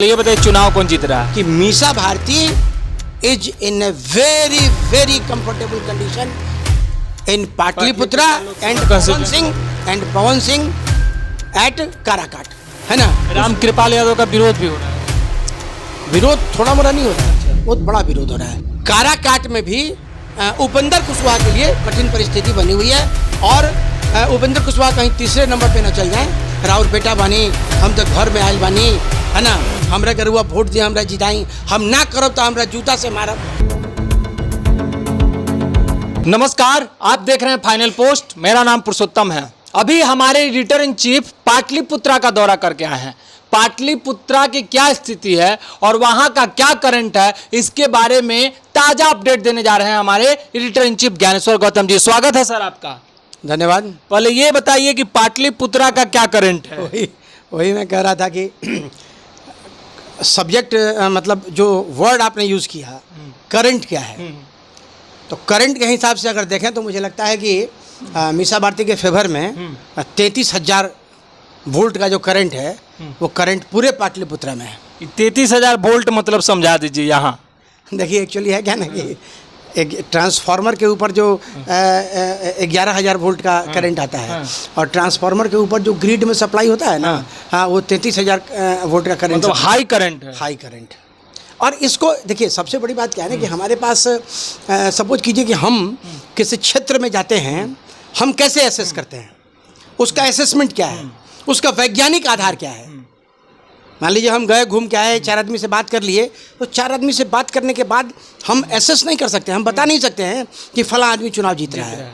ये बताइए चुनाव कौन जीत रहा है? कि Misa Bharti is in a very very comfortable condition in Pataliputra and Pawan Singh at Karakat, है ना। रामकृपाल यादव का विरोध भी हो रहा है। विरोध थोड़ा मोड़ा नहीं हो रहा है, बहुत बड़ा विरोध हो रहा है। काराकाट में भी उपेंद्र कुशवाहा के लिए कठिन परिस्थिति बनी हुई है और उपेंद्र कुशवाहा कहीं तीसरे नंबर पे न चल जाए। राउर बेटा बानी, हम तो घर में आयल बानी, है ना। हमरा गरुआ वोट दिए, हमरा जिताई, हम ना करब तो हमरा जूता से मारब। नमस्कार, आप देख रहे हैं फाइनल पोस्ट। मेरा नाम पुरुषोत्तम है। अभी हमारे एडिटर इन चीफ पाटलिपुत्रा का दौरा करके आए हैं। पाटलिपुत्रा की क्या स्थिति है और वहां का क्या करंट है, इसके बारे में ताजा अपडेट देने जा रहे हैं हमारे editor in chief Gyaneshwar Gautam ji. स्वागत है सर आपका। धन्यवाद। पहले ये बताइए कि पाटलिपुत्रा का क्या करंट है? वही मैं कह रहा था कि सब्जेक्ट मतलब जो वर्ड आपने यूज़ किया, करंट क्या है, तो करंट के हिसाब से अगर देखें तो मुझे लगता है कि मीसा भारती के फेवर में 33,000 वोल्ट का जो करंट है वो करंट पूरे पाटलिपुत्रा में है। 33,000 वोल्ट मतलब समझा दीजिए यहाँ। देखिए एक्चुअली है क्या ना कि एक ट्रांसफार्मर के ऊपर जो 11,000 वोल्ट का करंट आता है और ट्रांसफार्मर के ऊपर जो ग्रिड में सप्लाई होता है ना, हाँ वो 33,000 वोल्ट का करंट, मतलब हाई करंट है। High current. और इसको देखिए, सबसे बड़ी बात क्या है ना कि हमारे पास सपोज कीजिए कि हम किसी क्षेत्र में जाते हैं, हम कैसे एसेस करते हैं, उसका एसेसमेंट क्या है, उसका वैज्ञानिक आधार क्या है। मान लीजिए हम गए, घूम के आए, 4 आदमी से बात कर लिए, तो 4 आदमी से बात करने के बाद हम एसेस नहीं कर सकते, हम बता नहीं सकते हैं कि फला आदमी चुनाव जीत रहा है।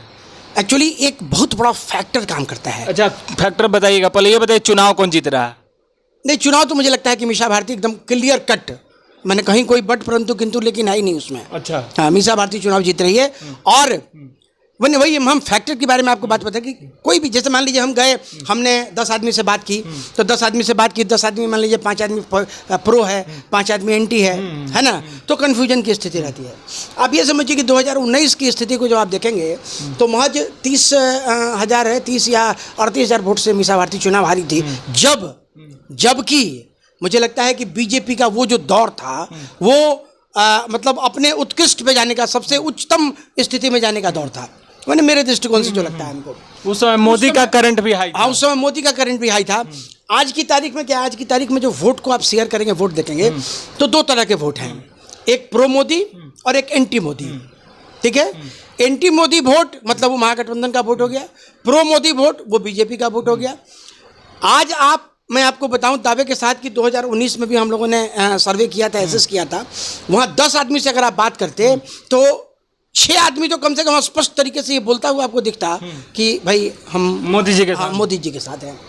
एक्चुअली एक बहुत बड़ा फैक्टर काम करता है। अच्छा, फैक्टर बताइएगा। पहले ये बताइए चुनाव कौन जीत रहा है? नहीं, चुनाव तो मुझे लगता है कि मीसा भारती एकदम क्लियर कट, मैंने कहीं कोई बट परंतु किंतु लेकिन आई नहीं उसमें। अच्छा, हाँ, मीसा भारती चुनाव जीत रही है। और वही हम फैक्टर के बारे में आपको बात बताएं कि कोई भी, जैसे मान लीजिए हम गए, हमने 10 आदमी से बात की, तो 10 आदमी से बात की, 10 आदमी मान लीजिए 5 आदमी प्रो है, 5 आदमी एंटी है ना, तो कन्फ्यूजन की स्थिति रहती है। आप ये समझिए कि 2019 की स्थिति को जब आप देखेंगे तो महज 30,000 है, 30 या 38,000 वोट से मीसा भारती चुनाव हारी थी। जबकि मुझे लगता है कि बीजेपी का वो जो दौर था वो मतलब अपने उत्कृष्ट पे जाने का, सबसे उच्चतम स्थिति में जाने का दौर था। मैंने मेरे दृष्टिकोण से जो लगता है हमको, उस समय मोदी का करंट भी हाई था। हाँ, उस समय मोदी का करंट भी हाई था। आज की तारीख में क्या, आज की तारीख में जो वोट को आप शेयर करेंगे, वोट देखेंगे तो 2 तरह के वोट हैं, एक प्रो मोदी और एक एंटी मोदी। ठीक है, एंटी मोदी वोट मतलब वो महागठबंधन का वोट हो गया, प्रो मोदी वोट वो बीजेपी का वोट हो गया। आज मैं आपको बताऊं दावे के साथ कि 2019 में भी हम लोगों ने सर्वे किया था, एसेस किया था, वहाँ 10 आदमी से अगर आप बात करते तो 6 आदमी तो कम से कम स्पष्ट तरीके से ये बोलता हुआ आपको दिखता कि भाई हम मोदी जी के साथ हैं।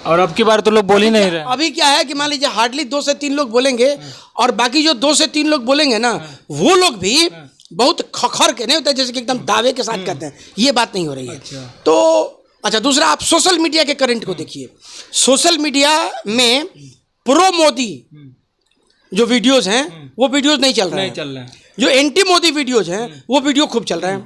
और अब की बार तो लोग बोल ही नहीं रहे। अभी क्या है कि मान लीजिए हार्डली 2 से 3 लोग बोलेंगे और बाकी जो 2 से 3 लोग बोलेंगे ना, वो लोग भी बहुत खखर के नहीं होता, जैसे कि एकदम दावे के साथ कहते हैं। ये बात नहीं हो रही है। तो अच्छा, दूसरा आप सोशल मीडिया के करंट को देखिए। सोशल मीडिया में प्रो मोदी जो वीडियोस हैं वो वीडियोस नहीं चल रहे हैं। जो एंटी मोदी वीडियोस हैं वो वीडियो खूब चल रहे हैं,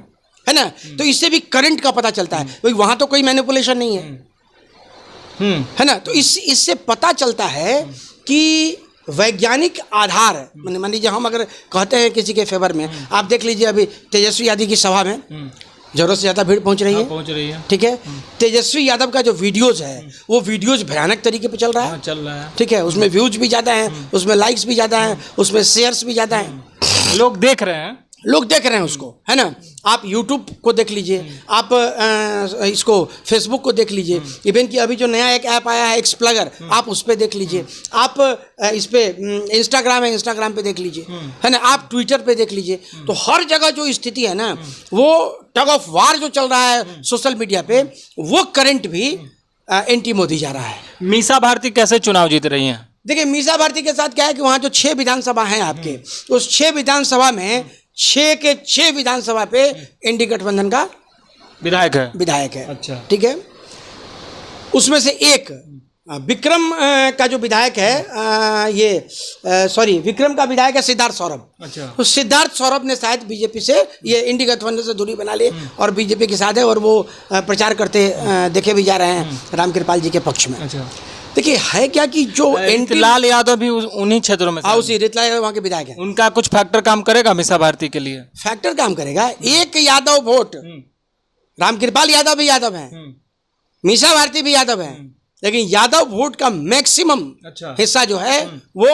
है ना। तो इससे भी करंट का पता चलता है, भाई वहां तो कोई मैनिपुलेशन नहीं है ना। तो इससे पता चलता है कि वैज्ञानिक आधार, मान लीजिए हम अगर कहते हैं किसी के फेवर में, आप देख लीजिए अभी तेजस्वी यादव की सभा में जरूरत से ज़्यादा भीड़ पहुंच रही है। ठीक है, तेजस्वी यादव का जो वीडियोज है वो वीडियोज भयानक तरीके पे चल रहा है। ठीक है, उसमें व्यूज भी ज़्यादा हैं, उसमें लाइक्स भी ज़्यादा हैं, उसमें शेयर्स भी ज़्यादा हैं। लोग देख रहे हैं उसको, है ना। आप YouTube को देख लीजिए, आप इसको Facebook को देख लीजिए, इवन कि अभी जो नया एक ऐप आया है एक्सप्लगर, आप उस पर देख लीजिए, आप इस पे इंस्टाग्राम है, इंस्टाग्राम पे देख लीजिए, है ना, आप ट्विटर पे देख लीजिए। तो हर जगह जो स्थिति है ना, वो टग ऑफ वार जो चल रहा है सोशल मीडिया पे, वो करंट भी एंटी मोदी जा रहा है। मीसा भारती कैसे चुनाव जीत रही हैं? देखिए, मीसा भारती के साथ क्या है कि वहाँ जो 6 विधानसभा हैं आपके, उस 6 विधानसभा में 6 के 6 विधानसभा पे एनडीए गठबंधन का विधायक है। अच्छा, ठीक है। उसमें से एक विक्रम का जो विधायक है, विक्रम का विधायक है सिद्धार्थ सौरभ। अच्छा, तो सिद्धार्थ सौरभ ने शायद बीजेपी से ये एनडीए गठबंधन से दूरी बना ली और बीजेपी के साथ है और वो प्रचार करते देखे भी जा रहे हैं रामकृपाल जी के पक्ष में। अच्छा, देखिए है क्या कि जो एंटी लाल यादव भी उन्हीं क्षेत्रों में से उसी रितलाल वहाँ के विधायक हैं, उनका कुछ फैक्टर काम करेगा मीसा भारती के लिए? फैक्टर काम करेगा। एक यादव वोट, रामकृपाल यादव भी यादव हैं, मीसा भारती भी यादव हैं, लेकिन यादव वोट का मैक्सिमम अच्छा हिस्सा जो है वो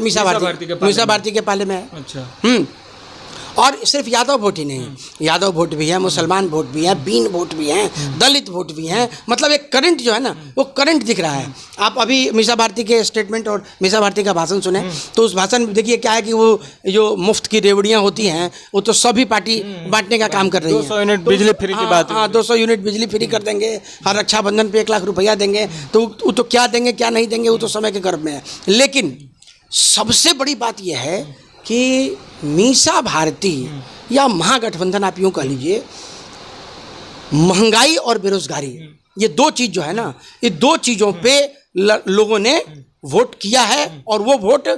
मीसा भारती के पाले में है। अच्छा। और सिर्फ यादव वोट ही नहीं, यादव वोट भी है, मुसलमान वोट भी है, बीन वोट भी हैं, दलित वोट भी हैं। मतलब एक करंट जो है ना वो करंट दिख रहा है। आप अभी मीसा भारती के स्टेटमेंट और मीसा भारती का भाषण सुने तो उस भाषण में देखिए क्या है कि वो जो मुफ्त की रेवड़ियाँ होती हैं वो तो सभी पार्टी बांटने का काम कर रही है। 200 यूनिट बिजली फ्री की बात। हाँ, 200 यूनिट बिजली फ्री कर देंगे, हर रक्षाबंधन पे 1 लाख रुपया देंगे। तो वो तो क्या देंगे क्या नहीं देंगे वो तो समय के गर्भ में है। लेकिन सबसे बड़ी बात यह है कि मीसा भारती या महागठबंधन आप यूँ कह लीजिए, महंगाई और बेरोजगारी, ये दो चीज़ जो है ना, ये दो चीज़ों पे लोगों ने वोट किया है और वो वोट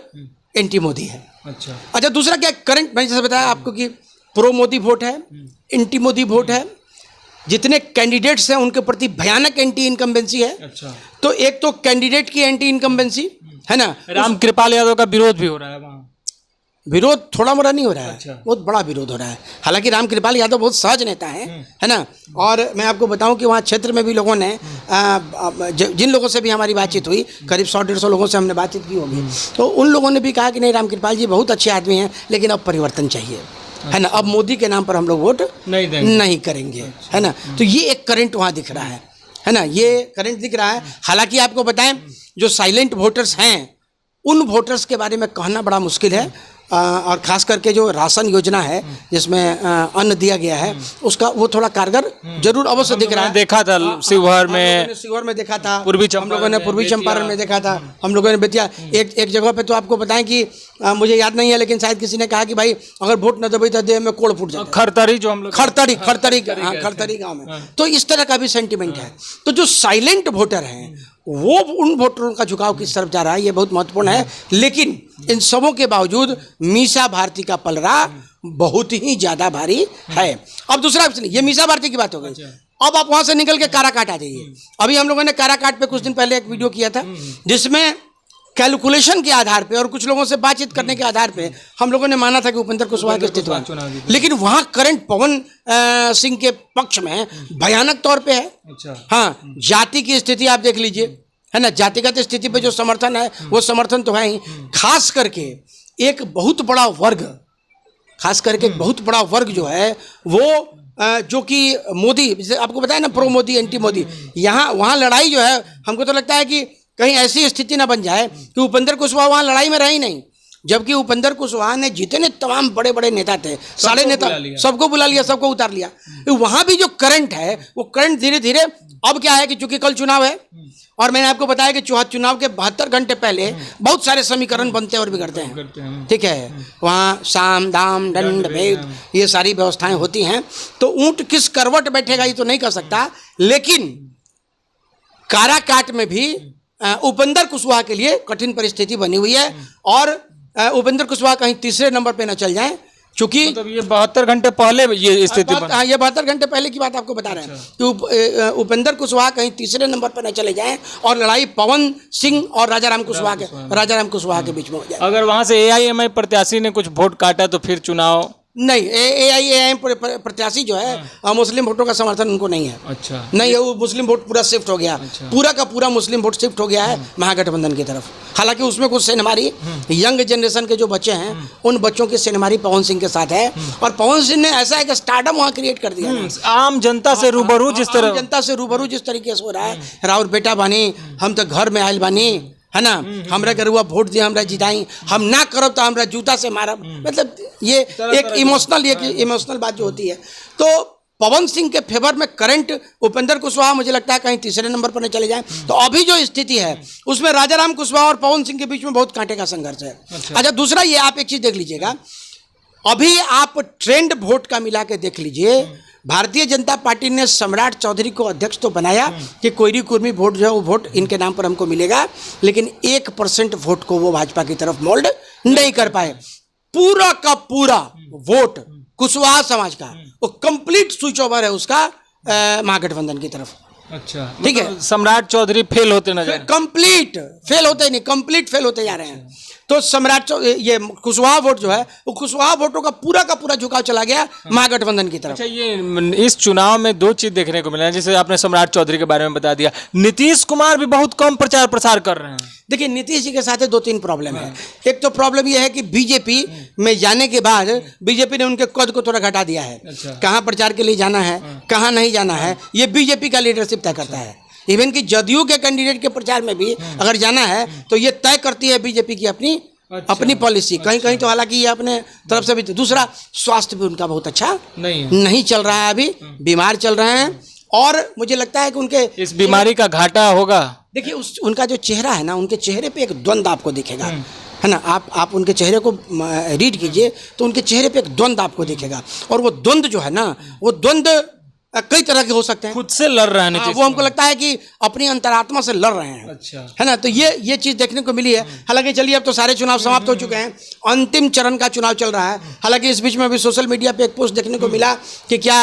एंटी मोदी है। अच्छा, दूसरा क्या करंट, मैंने जैसे बताया आपको कि प्रो मोदी वोट है, एंटी मोदी वोट है। जितने कैंडिडेट्स हैं उनके प्रति भयानक एंटी इनकम्बेंसी है। अच्छा। तो एक तो कैंडिडेट की एंटी इनकम्बेंसी है ना, रामकृपाल यादव का विरोध भी हो रहा है वहाँ। विरोध थोड़ा मोड़ा नहीं हो रहा है। अच्छा। बहुत बड़ा विरोध हो रहा है। हालांकि रामकृपाल यादव बहुत सहज नेता हैं, है ना। और मैं आपको बताऊं कि वहाँ क्षेत्र में भी लोगों ने जिन लोगों से भी हमारी बातचीत हुई, करीब 100-150 लोगों से हमने बातचीत की होगी, तो उन लोगों ने भी कहा कि नहीं, रामकृपाल जी बहुत अच्छे आदमी हैं, लेकिन अब परिवर्तन चाहिए, है ना। अब मोदी के नाम पर हम लोग वोट नहीं करेंगे, है ना। तो ये एक करंट वहाँ दिख रहा है ना, ये करंट दिख रहा है। हालांकि आपको बताएं जो साइलेंट वोटर्स हैं उन वोटर्स के बारे में कहना बड़ा मुश्किल है। और ख़ास करके जो राशन योजना है जिसमें अन्न दिया गया है उसका वो थोड़ा कारगर जरूर अवश्य दिख रहा है। देखा था शिवहर में देखा था, हम लोगों ने पूर्वी चंपारण में देखा था, हम लोगों ने बेतिया एक जगह पे तो आपको बताएं कि मुझे याद नहीं है लेकिन शायद किसी ने कहा कि भाई अगर वोट न दबे तो देह में कोड़ फूट जाए। खरतरी जो हम लोग खरतरी गाँव में तो इस तरह का भी सेंटिमेंट है। तो जो साइलेंट वोटर हैं वो उन वोटरों का झुकाव किस तरफ जा रहा है ये बहुत महत्वपूर्ण है। लेकिन इन सबों के बावजूद मीसा भारती का पलड़ा बहुत ही ज्यादा भारी है। अब दूसरा ऑप्शन, ये मीसा भारती की बात हो गई। अब आप वहां से निकल के काराकाट आ जाइए। अभी हम लोगों ने काराकाट पे कुछ दिन पहले एक वीडियो किया था जिसमें कैलकुलेशन के आधार पे और कुछ लोगों से बातचीत करने के आधार पे हम लोगों ने माना था कि उपेंद्र कुशवाहा के अस्तित्व, लेकिन वहां करंट पवन सिंह के पक्ष में भयानक तौर पे है। अच्छा। हाँ, जाति की स्थिति आप देख लीजिए, है ना। जातिगत स्थिति पे जो समर्थन है वो समर्थन तो है ही, खास करके एक बहुत बड़ा वर्ग, खास करके एक बहुत बड़ा वर्ग जो है वो जो कि मोदी, जैसे आपको बताया ना, प्रो मोदी एंटी मोदी, यहाँ वहाँ लड़ाई जो है हमको तो लगता है कि कहीं ऐसी स्थिति ना बन जाए कि उपेंद्र कुशवाहा वहाँ लड़ाई में रहे ही नहीं, जबकि उपेंद्र कुशवाहा ने जितने तमाम बड़े बड़े नेता थे, सारे नेता, सबको बुला लिया, सबको उतार लिया। वहाँ भी जो करंट है वो करंट धीरे धीरे, अब क्या है कि चूंकि कल चुनाव है और मैंने आपको बताया कि चुनाव के 72 घंटे पहले बहुत सारे समीकरण बनते हैं और बिगड़ते हैं, ठीक है। वहाँ साम दाम दंड भेद ये सारी व्यवस्थाएं होती हैं। तो ऊंट किस करवट बैठेगा ये तो नहीं कर सकता, लेकिन काराकाट में भी उपेंद्र कुशवाहा के लिए कठिन परिस्थिति बनी हुई है और उपेंद्र कुशवाहा कहीं तीसरे नंबर पे न चल जाएं, क्योंकि मतलब ये 72 घंटे पहले ये स्थिति हाँ, ये 72 घंटे पहले की बात आपको बता रहे हैं कि उपेंद्र कुशवाहा कहीं तीसरे नंबर पर न चले जाएं और लड़ाई पवन सिंह और राजाराम कुशवाहा के बीच में हो जाए। अगर वहां से AIMI प्रत्याशी ने कुछ वोट काटा तो फिर चुनाव नहीं, AIMI प्रत्याशी जो है मुस्लिम वोटों का समर्थन उनको नहीं है। अच्छा। नहीं है, वो मुस्लिम वोट पूरा शिफ्ट हो गया। अच्छा। पूरा का पूरा मुस्लिम वोट शिफ्ट हो गया है महागठबंधन की तरफ। हालांकि उसमें कुछ सेनमारी यंग जनरेशन के जो बच्चे हैं उन बच्चों की सेनमारी पवन सिंह के साथ है और पवन सिंह ने ऐसा एक स्टारडम वहाँ क्रिएट कर दिया। आम जनता से रूबरू जिस तरीके से हो रहा है, राउर बेटा बानी, हम तो घर में आयल बानी, है ना, हमरा करुआ वोट दिया, हमरा जिताई, हम ना करब तो हमरा जूता से मारब। मतलब ये एक इमोशनल बात जो होती है। तो पवन सिंह के फेवर में करंट उपेंद्र कुशवाहा मुझे लगता है कहीं तीसरे नंबर पर न चले जाएं। तो अभी जो स्थिति है उसमें राजाराम कुशवाहा और पवन सिंह के बीच में बहुत कांटे का संघर्ष है। अच्छा, दूसरा ये आप एक चीज देख लीजिएगा, अभी आप ट्रेंड वोट का मिला के देख लीजिए। भारतीय जनता पार्टी ने सम्राट चौधरी को अध्यक्ष तो बनाया कि कोयरी कुर्मी वोट जो है वो वोट इनके नाम पर हमको मिलेगा, लेकिन 1% वोट को वो भाजपा की तरफ मोल्ड नहीं कर पाए। पूरा का पूरा वोट कुशवाहा समाज का वो कंप्लीट स्विच ओवर है उसका महागठबंधन की तरफ। अच्छा, ठीक है। मतलब सम्राट चौधरी फेल होते नजर कंप्लीट फेल होते नहीं, कंप्लीट फेल होते जा रहे हैं। तो ये कुशवाहा वोट जो है, वो कुशवाहा वोटों का पूरा झुकाव चला गया महागठबंधन की तरफ। अच्छा, ये इस चुनाव में दो चीज देखने को मिला है, जैसे आपने सम्राट चौधरी के बारे में बता दिया, नीतीश कुमार भी बहुत कम प्रचार प्रसार कर रहे हैं। देखिए, नीतीश जी के साथ 2-3 प्रॉब्लम है। एक तो प्रॉब्लम यह है कि बीजेपी में जाने के बाद बीजेपी ने उनके कद को थोड़ा घटा दिया है। कहाँ प्रचार के लिए जाना है, कहाँ नहीं जाना है, ये बीजेपी का लीडरशिप तय करता है। इवन कि जदयू के कैंडिडेट के प्रचार में भी अगर जाना है तो ये तय करती है बीजेपी की अपनी पॉलिसी। कहीं कहीं तो हालांकि ये अपने तरफ से भी। दूसरा, स्वास्थ्य भी उनका बहुत अच्छा नहीं चल रहा है, अभी बीमार चल रहे हैं। और मुझे लगता है कि उनके इस बीमारी का घाटा होगा। देखिए, उनका जो चेहरा है ना, उनके चेहरे पे एक द्वंद्व आपको दिखेगा, है ना। आप उनके चेहरे को रीड कीजिए तो उनके चेहरे पे एक द्वंद्व आपको दिखेगा। और वो द्वंद्व जो है ना, वो द्वंद्व कई तरह के हो सकते हैं। खुद से लड़ रहे हैं, वो हमको लगता है कि अपनी अंतरात्मा से लड़ रहे हैं। अच्छा, है ना। तो ये चीज देखने को मिली है। हालांकि चलिए, अब तो सारे चुनाव समाप्त हो चुके हैं, अंतिम चरण का चुनाव चल रहा है। हालांकि इस बीच में भी सोशल मीडिया पे एक पोस्ट देखने को मिला कि क्या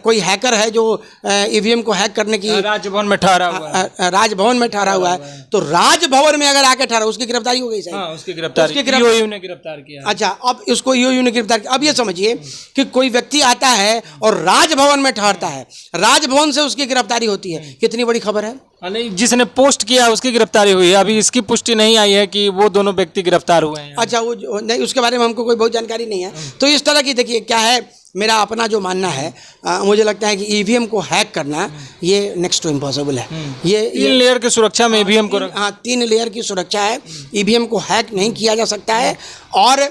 कोई हैकर है जो ईवीएम को हैक करने की राजभवन में ठहरा हुआ है। तो राजभवन में अगर आके ठहरा, उसकी गिरफ्तारी हो गई सही। उसकी गिरफ्तारी ईओयू ने गिरफ्तार किया। अच्छा, अब इसको ईओयू ने गिरफ्तार किया। अब ये समझिए कि कोई व्यक्ति आता है और राजभवन में ठहरता है, राजभवन से उसकी गिरफ्तारी होती है। कितनी बड़ी खबर है। नहीं, जिसने पोस्ट किया उसकी गिरफ्तारी हुई है। अभी इसकी पुष्टि नहीं आई है कि वो दोनों व्यक्ति गिरफ्तार हुए हैं। अच्छा, वो नहीं, उसके बारे में हमको कोई बहुत जानकारी नहीं है। तो इस तरह की, देखिए क्या है, मेरा अपना जो मानना है, मुझे लगता है कि ईवीएम को हैक करना ये नेक्स्ट टू इम्पॉसिबल है। ये 3 लेयर की सुरक्षा में ईवीएम को 3 लेयर की सुरक्षा है। ईवीएम को हैक नहीं किया जा सकता है। और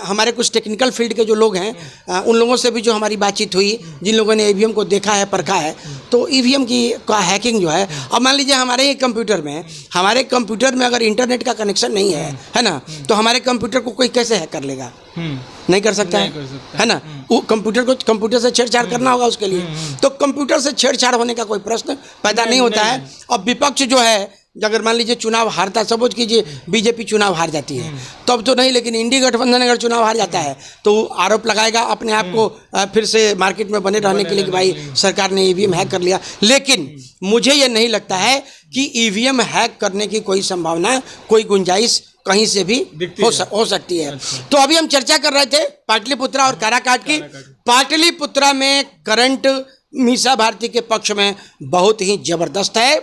हमारे कुछ टेक्निकल फील्ड के जो लोग हैं, उन लोगों से भी जो हमारी बातचीत हुई, जिन लोगों ने ईवीएम को देखा है, परखा है, तो ईवीएम का हैकिंग जो है, अब मान लीजिए हमारे ही कंप्यूटर में अगर इंटरनेट का कनेक्शन नहीं है ना, तो हमारे कंप्यूटर को कोई कैसे हैक कर लेगा? नहीं कर सकता है ना। वो कंप्यूटर से छेड़छाड़ करना होगा उसके लिए। तो कंप्यूटर से छेड़छाड़ होने का कोई प्रश्न पैदा नहीं होता है। अब विपक्ष जो है, अगर मान लीजिए चुनाव हारता, सपोज कीजिए बीजेपी चुनाव हार जाती है, तब तो नहीं, लेकिन इंडी गठबंधन अगर चुनाव हार जाता है तो आरोप लगाएगा अपने आप को फिर से मार्केट में बने रहने के लिए कि भाई सरकार ने ईवीएम हैक कर लिया। लेकिन मुझे ये नहीं लगता है कि ईवीएम हैक करने की कोई संभावना, कोई गुंजाइश कहीं से भी हो सकती है। तो अभी हम चर्चा कर रहे थे पाटलिपुत्रा और काराकाट की। पाटलिपुत्रा में करंट मीसा भारती के पक्ष में बहुत ही जबरदस्त है।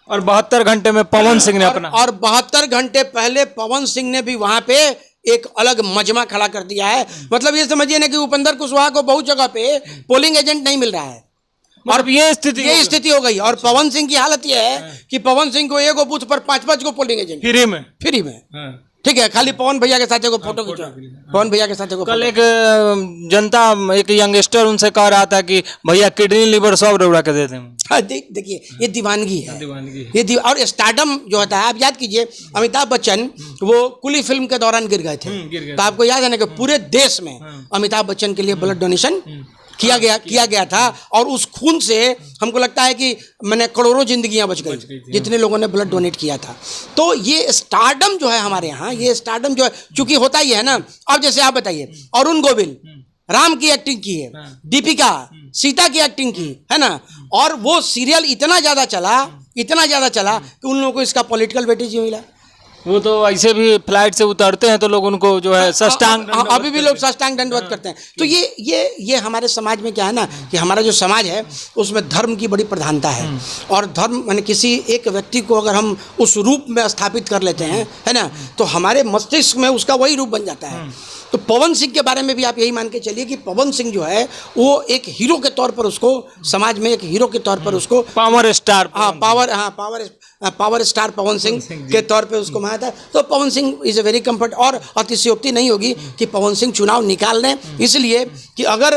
और 72 घंटे में पवन सिंह ने और 72 घंटे पहले पवन सिंह ने भी वहां पे एक अलग मजमा खड़ा कर दिया है। मतलब ये समझिए ना कि उपेंद्र कुशवाहा को बहुत जगह पे पोलिंग एजेंट नहीं मिल रहा है। और ये स्थिति हो गई। और पवन सिंह की हालत ये है कि पवन सिंह को एक बूथ पर 5-5 को पोलिंग एजेंट फ्री में। ठीक है, खाली पवन भैया के साथ एक फोटो खींचो। पवन भैया के साथ कल एक जनता, एक यंगस्टर उनसे कह रहा था कि भैया किडनी लिवर सब उड़ा के देते हैं। देखिए, ये दीवानगी है। और स्टारडम जो होता है, आप याद कीजिए, अमिताभ बच्चन वो कुली फिल्म के दौरान गिर गए थे। तो आपको याद है ना कि पूरे देश में अमिताभ बच्चन के लिए ब्लड डोनेशन किया गया था। और उस खून से हमको लगता है कि मैंने करोड़ों जिंदगियां बच गई, जितने लोगों ने ब्लड डोनेट किया था। तो ये स्टारडम जो है हमारे यहाँ, ये स्टारडम जो है, चूंकि होता ही है ना। अब जैसे आप बताइए, अरुण गोविल राम की एक्टिंग की है, दीपिका सीता की एक्टिंग की है ना। और वो सीरियल इतना ज्यादा चला कि उन लोगों को इसका पॉलिटिकल वेटेज मिला। वो तो ऐसे भी फ्लाइट से उतरते हैं तो लोग उनको जो है साष्टांग, अभी भी लोग साष्टांग दंडवत करते हैं। तो ये हमारे समाज में क्या है ना, कि हमारा जो समाज है उसमें धर्म की बड़ी प्रधानता है। और धर्म माने किसी एक व्यक्ति को अगर हम उस रूप में स्थापित कर लेते हैं, है ना, तो हमारे मस्तिष्क में उसका वही रूप बन जाता है। तो पवन सिंह के बारे में भी आप यही मान के चलिए कि पवन सिंह जो है वो एक हीरो के तौर पर उसको समाज में एक हीरो के तौर पर उसको पावर स्टार पवन सिंह के तौर पे उसको माना था। तो Pawan Singh is a very comfort. और अतिशयोक्ति नहीं होगी कि पवन सिंह चुनाव निकाल लें, इसलिए कि अगर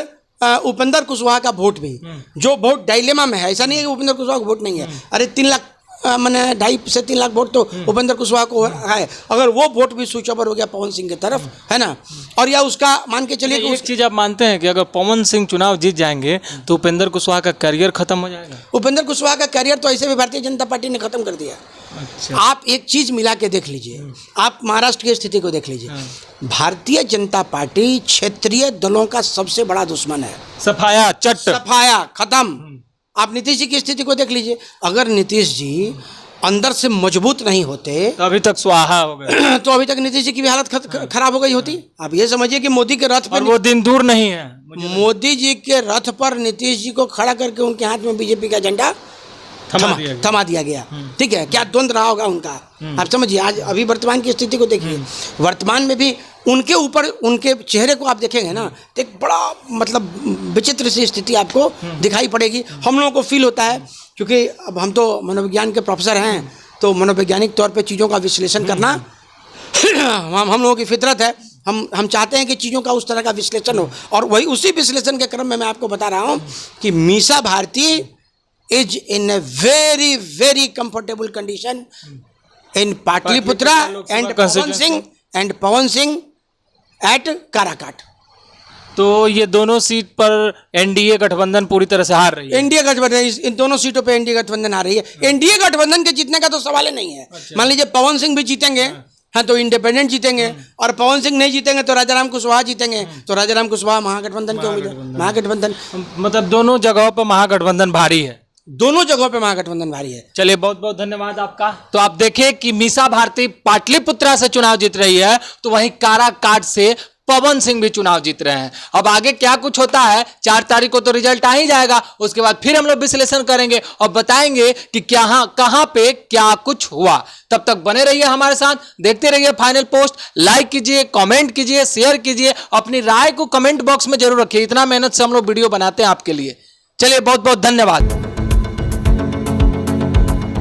उपेंद्र कुशवाहा का वोट भी, जो वोट डायलेमा में है, ऐसा नहीं है कि उपेंद्र कुशवाहा का वोट नहीं है। अरे 3 लाख मैंने 2.5 से 3 लाख वोट तो उपेंद्र कुशवाहा को है। अगर वो वोट भी स्विच ओवर हो गया पवन सिंह की तरफ, है ना, और या उसका मान के चलिए एक चीज आप मानते हैं कि अगर पवन सिंह चुनाव जीत जाएंगे तो उपेंद्र कुशवाहा का करियर खत्म हो जाएगा? उपेंद्र कुशवाहा का करियर तो ऐसे भी भारतीय जनता पार्टी ने खत्म कर दिया। अच्छा। आप एक चीज मिला के देख लीजिए, आप महाराष्ट्र की स्थिति को देख लीजिए। भारतीय जनता पार्टी क्षेत्रीय दलों का सबसे बड़ा दुश्मन है। सफाया चट, सफाया खत्म। आप नीतीश जी की स्थिति को देख लीजिए, अगर नीतीश जी अंदर से मजबूत नहीं होते तो अभी तक स्वाहा हो गए तो अभी तक नीतीश जी की भी हालत खराब हो गई होती। आप ये समझिए कि मोदी के रथ और पर, वो दिन दूर नहीं है। मोदी जी के रथ पर नीतीश जी को खड़ा करके उनके हाथ में बीजेपी का झंडा थमा दिया गया। ठीक है, क्या द्वंद रहा होगा उनका, आप समझिए। आज अभी वर्तमान की स्थिति को देखिए, वर्तमान में भी उनके ऊपर, उनके चेहरे को आप देखेंगे ना तो एक बड़ा मतलब विचित्र सी स्थिति आपको दिखाई पड़ेगी। हम लोगों को फील होता है, क्योंकि अब हम तो मनोविज्ञान के प्रोफेसर हैं, तो मनोवैज्ञानिक तौर पे चीज़ों का विश्लेषण करना हम लोगों की फितरत है। हम चाहते हैं कि चीज़ों का उस तरह का विश्लेषण हो, और वही उसी विश्लेषण के क्रम में मैं आपको बता रहा हूँ कि Misa Bharti is in a very very comfortable condition in Patliputra and Pawan Singh at Karakhat। तो ये दोनों सीट पर एनडीए गठबंधन पूरी तरह से हार रही है। एनडीए गठबंधन, इन दोनों सीटों पे एनडीए गठबंधन आ रही है। एनडीए गठबंधन के जीतने का तो सवाल ही नहीं है। मान लीजिए पवन सिंह भी जीतेंगे, हाँ, तो इंडिपेंडेंट जीतेंगे, और पवन सिंह नहीं जीतेंगे तो राजाराम कुशवाहा जीतेंगे, तो राजाराम कुशवाहा महागठबंधन के उम्मीदवार। महागठबंधन मतलब दोनों जगहों पर महागठबंधन भारी है, दोनों जगहों पे महागठबंधन भारी है। चलिए, बहुत बहुत धन्यवाद आपका। तो आप देखें कि मीसा भारती पाटलिपुत्रा से चुनाव जीत रही है, तो वहीं काराकाट से पवन सिंह भी चुनाव जीत रहे हैं। अब आगे क्या कुछ होता है, 4 तारीख को तो रिजल्ट आ ही जाएगा, उसके बाद फिर हम लोग विश्लेषण करेंगे और बताएंगे कि कहां पे क्या कुछ हुआ। तब तक बने रहिए हमारे साथ, देखते रहिए फाइनल पोस्ट। लाइक कीजिए, कमेंट कीजिए, शेयर कीजिए, अपनी राय को कमेंट बॉक्स में जरूर रखिए। इतना मेहनत से हम लोग वीडियो बनाते हैं आपके लिए। चलिए, बहुत बहुत धन्यवाद।